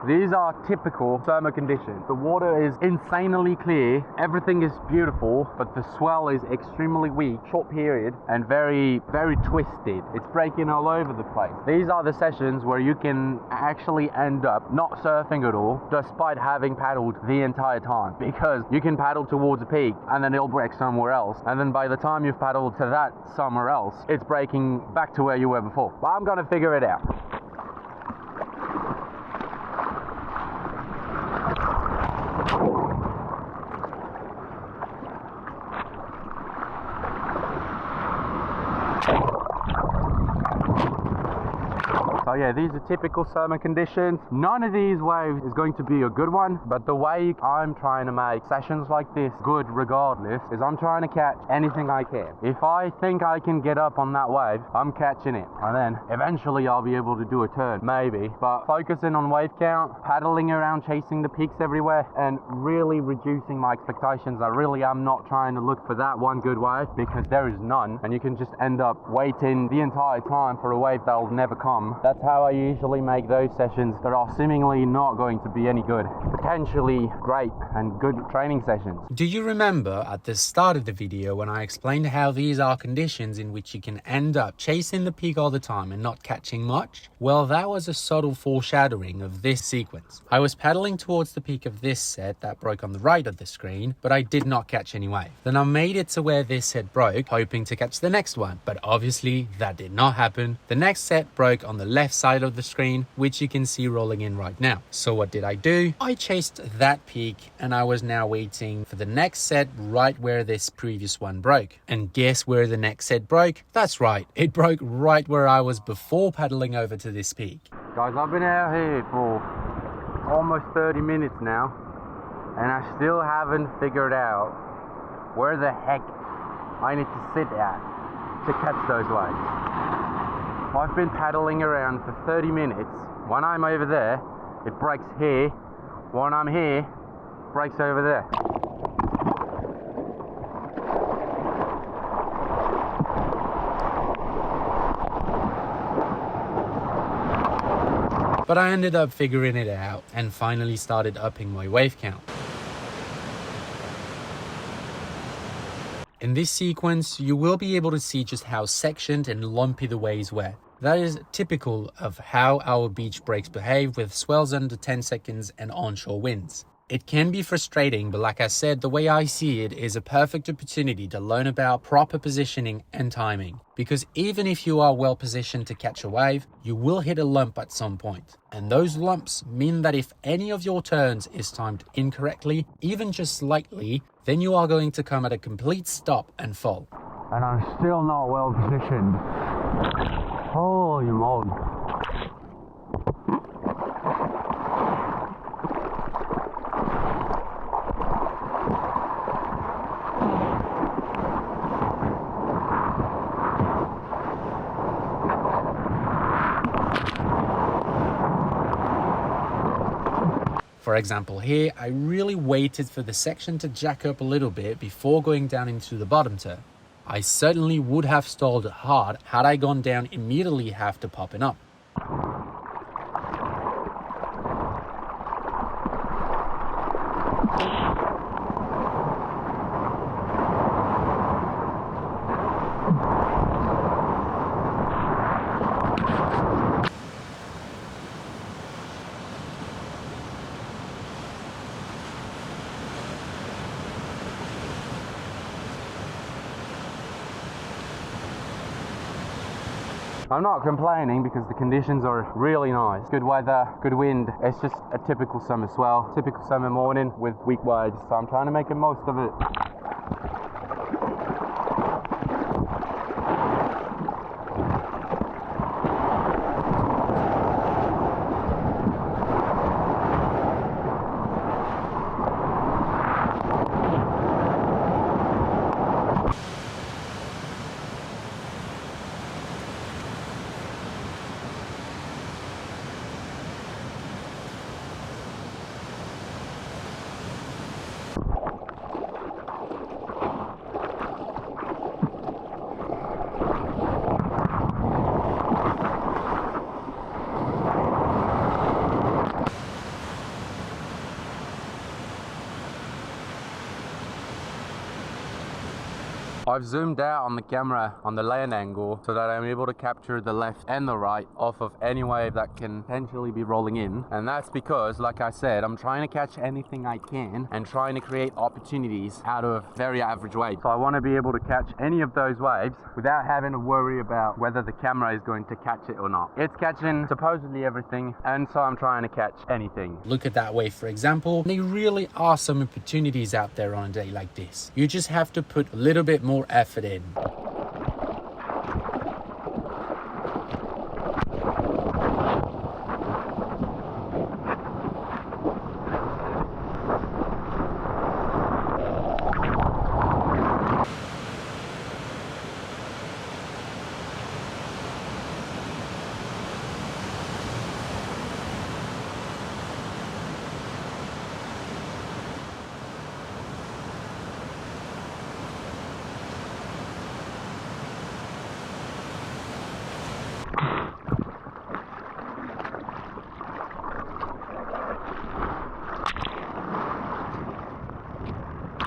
These are typical summer conditions. The water is insanely clear, everything is beautiful, but the swell is extremely weak, short period, and very, very twisted. It's breaking all over the place. These are the sessions where you can actually end up not surfing at all, despite having paddled the entire time, because you can paddle towards a peak and then it'll break somewhere else, and then by the time you've paddled to that somewhere else, it's breaking back to where you were before. But I'm gonna figure it out. So yeah, these are typical summer conditions. None of these waves is going to be a good one, but the way I'm trying to make sessions like this good regardless is I'm trying to catch anything I can. If I think I can get up on that wave, I'm catching it. And then eventually I'll be able to do a turn, maybe. But focusing on wave count, paddling around, chasing the peaks everywhere, and really reducing my expectations. I really am not trying to look for that one good wave, because there is none. And you can just end up waiting the entire time for a wave that'll never come. That's how I usually make those sessions that are seemingly not going to be any good. Potentially great and good training sessions. Do you remember at the start of the video when I explained how these are conditions in which you can end up chasing the peak all the time and not catching much? Well, that was a subtle foreshadowing of this sequence. I was paddling towards the peak of this set that broke on the right of the screen, but I did not catch any wave. Then I made it to where this set broke, hoping to catch the next one, but obviously that did not happen. The next set broke on the left side of the screen, which you can see rolling in right now. So what did I do? I chased that peak and I was now waiting for the next set right where this previous one broke. And guess where the next set broke? That's right, it broke right where I was before paddling over to this peak. Guys, I've been out here for almost 30 minutes now, and I still haven't figured out where the heck I need to sit at to catch those waves. I've been paddling around for 30 minutes. When I'm over there, it breaks here. When I'm here, it breaks over there. But I ended up figuring it out and finally started upping my wave count. In this sequence, you will be able to see just how sectioned and lumpy the waves were. That is typical of how our beach breaks behave with swells under 10 seconds and onshore winds. It can be frustrating, but like I said, the way I see it is a perfect opportunity to learn about proper positioning and timing. Because even if you are well positioned to catch a wave, you will hit a lump at some point. And those lumps mean that if any of your turns is timed incorrectly, even just slightly, then you are going to come at a complete stop and fall. And I'm still not well positioned. Holy moly. For example here, I really waited for the section to jack up a little bit before going down into the bottom turn. I certainly would have stalled hard had I gone down immediately after popping up. I'm not complaining because the conditions are really nice. Good weather, good wind. It's just a typical summer swell, typical summer morning with weak waves. So I'm trying to make the most of it. I've zoomed out on the camera on the land angle so that I'm able to capture the left and the right off of any wave that can potentially be rolling in. And that's because, like I said, I'm trying to catch anything I can and trying to create opportunities out of very average waves. So I want to be able to catch any of those waves without having to worry about whether the camera is going to catch it or not. It's catching supposedly everything, and so I'm trying to catch anything. Look at that wave, for example. There really are some opportunities out there on a day like this. You just have to put a little bit more effort in.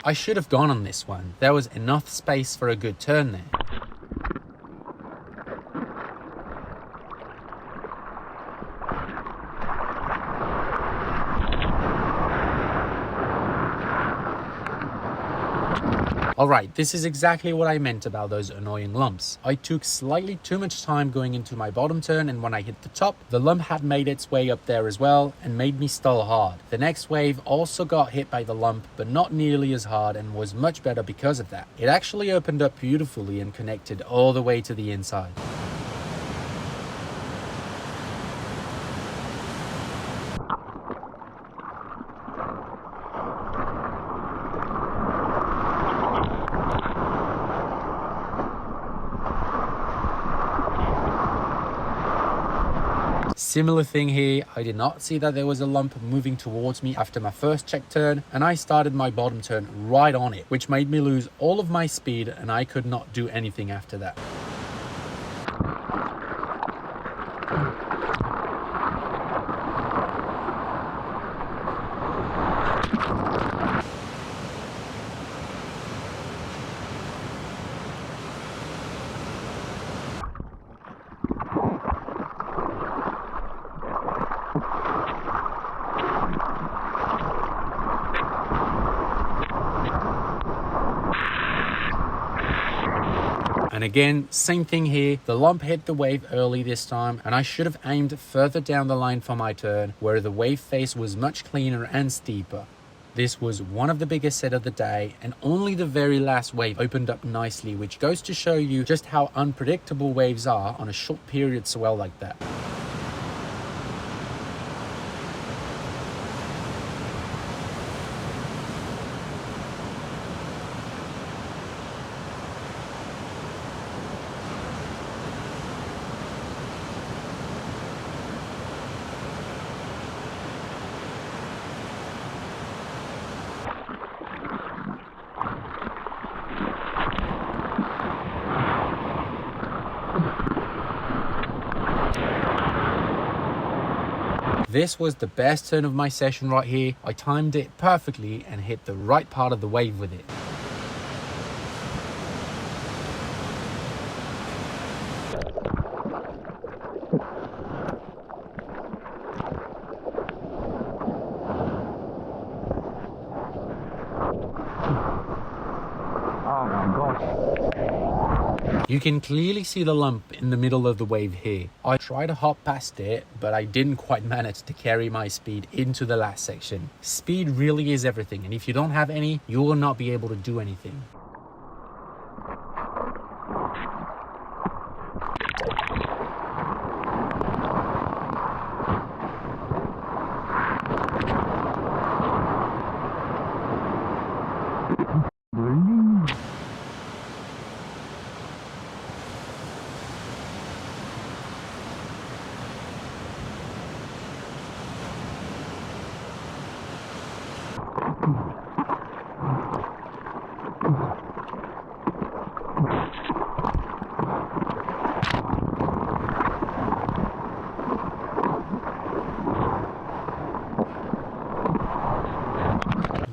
I should have gone on this one. There was enough space for a good turn there. Alright, this is exactly what I meant about those annoying lumps. I took slightly too much time going into my bottom turn, and when I hit the top, the lump had made its way up there as well and made me stall hard. The next wave also got hit by the lump, but not nearly as hard, and was much better because of that. It actually opened up beautifully and connected all the way to the inside. Similar thing here, I did not see that there was a lump moving towards me after my first check turn, and I started my bottom turn right on it, which made me lose all of my speed, and I could not do anything after that. And again, same thing here. The lump hit the wave early this time, and I should have aimed further down the line for my turn, where the wave face was much cleaner and steeper. This was one of the biggest set of the day, and only the very last wave opened up nicely, which goes to show you just how unpredictable waves are on a short period swell like that. This was the best turn of my session right here. I timed it perfectly and hit the right part of the wave with it. Oh my gosh. You can clearly see the lump in the middle of the wave here. I tried to hop past it, but I didn't quite manage to carry my speed into the last section. Speed really is everything, and if you don't have any, you will not be able to do anything.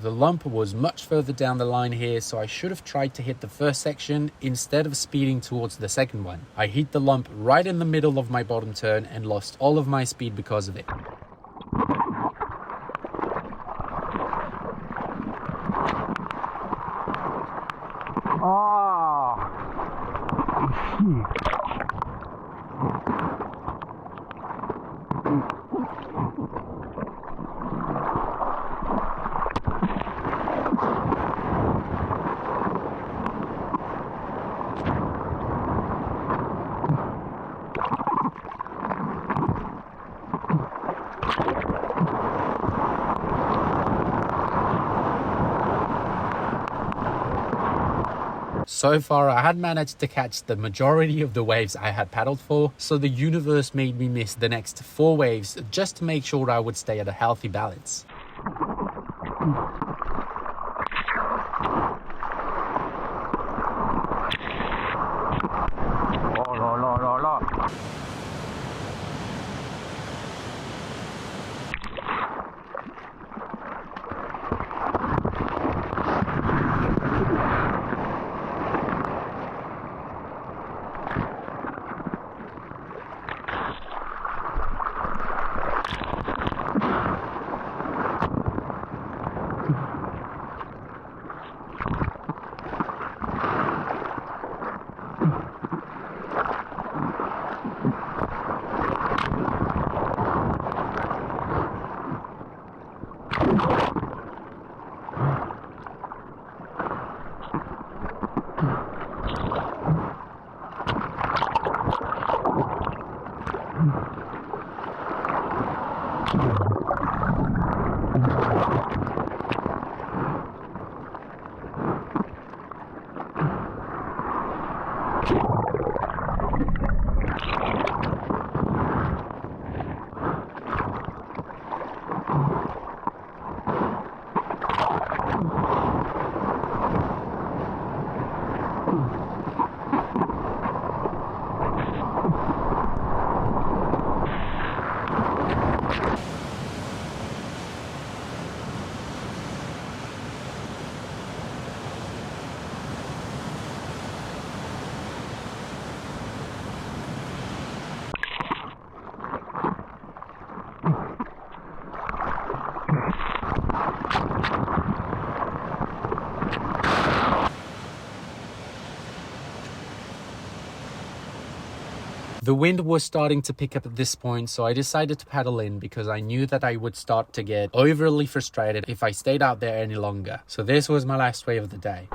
The lump was much further down the line here, so I should have tried to hit the first section instead of speeding towards the second one. I hit the lump right in the middle of my bottom turn and lost all of my speed because of it. So far, I had managed to catch the majority of the waves I had paddled for, so the universe made me miss the next 4 waves just to make sure I would stay at a healthy balance. The wind was starting to pick up at this point, so I decided to paddle in because I knew that I would start to get overly frustrated if I stayed out there any longer. So this was my last wave of the day.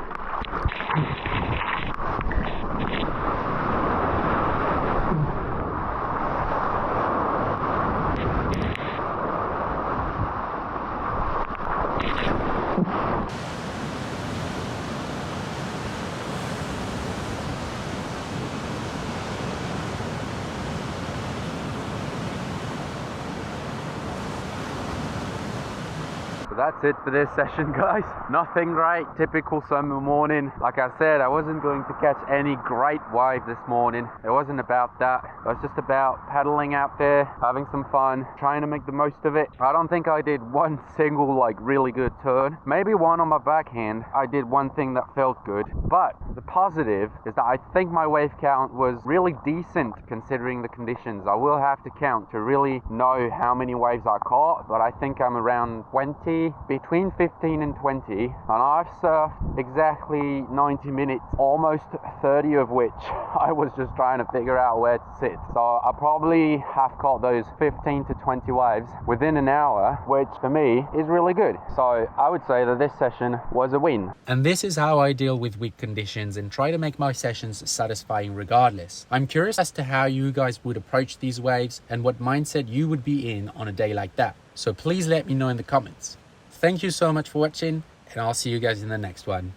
So that's it for this session, guys. Nothing great, typical summer morning. Like I said, I wasn't going to catch any great wave this morning. It wasn't about that. It was just about paddling out there, having some fun, trying to make the most of it. I don't think I did one single like really good turn. Maybe one on my backhand. I did one thing that felt good. But the positive is that I think my wave count was really decent considering the conditions. I will have to count to really know how many waves I caught, but I think I'm around 20, between 15 and 20, and I've surfed exactly 90 minutes, almost 30 of which I was just trying to figure out where to sit. So I probably have caught those 15 to 20 waves within an hour, which for me is really good. So I would say that this session was a win. And this is how I deal with weak conditions and try to make my sessions satisfying regardless. I'm curious as to how you guys would approach these waves and what mindset you would be in on a day like that. So please let me know in the comments. Thank you so much for watching, and I'll see you guys in the next one.